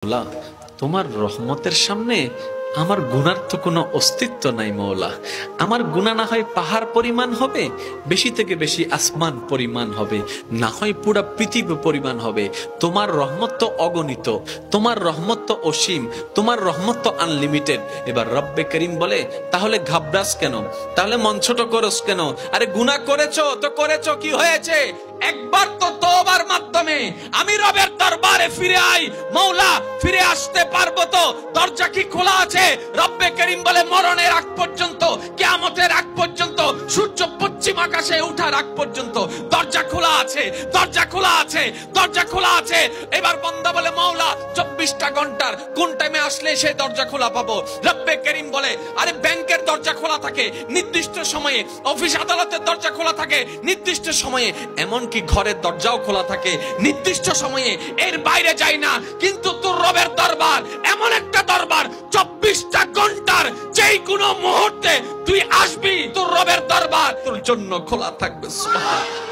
মৌলা, তোমার রহমতের সামনে আমার গুনার তো কোনো অস্তিত্ব নাই মৌলা। আমার গুনাহ না হয় পাহাড় পরিমাণ হবে, বেশি থেকে বেশি আসমান পরিমাণ হবে, না হয় পুরা পৃথিবী পরিমাণ হবে। তোমার রহমত তো অগণিত, তোমার রহমত তো অসীম, তোমার রহমত তো আনলিমিটেড। এবার রব্বে করিম বলে, তাহলে ঘাবড়াস কেন, তাহলে মন ছোট করস কেন? আরে গুনাহ করেছো তো করেছো, কি হয়েছে? একবার তো তওবার মাধ্যমে আমি রবের দরবারে ফিরে আই। মৌলা, ফিরে আসতে পারবো তো? দরজা কি খোলা আছে? রব্বে করিম বলে, মরণের আগ পর্যন্ত, কিয়ামতের আগ পর্যন্ত, সূর্য পশ্চিম আকাশে ওঠার আগ পর্যন্ত দরজা খোলা আছে, দরজা খোলা আছে, দরজা খোলা আছে। এবার বান্দা বলে, মৌলা 24টা ঘন্টার কোন টাইমে আসলে সেই দরজা খোলা পাবো? রব্বে করিম বলে, আরে ব্যাংকের দরজা খোলা থাকে নির্দিষ্ট সময়ে, অফিস আদালতের দরজা খোলা থাকে নির্দিষ্ট সময়ে, এমনকি ঘরের দরজাও খোলা থাকে নির্দিষ্ট সময়ে, এর বাইরে যাই না। কিন্তু তোর রবের দরবার এমন একটা দরবার, 24টা ঘন্টার যেই কোনো মুহূর্তে তুই আসবি, তোর রবের দরবার তোর জন্য খোলা থাকবে। সুবহানাল্লাহ।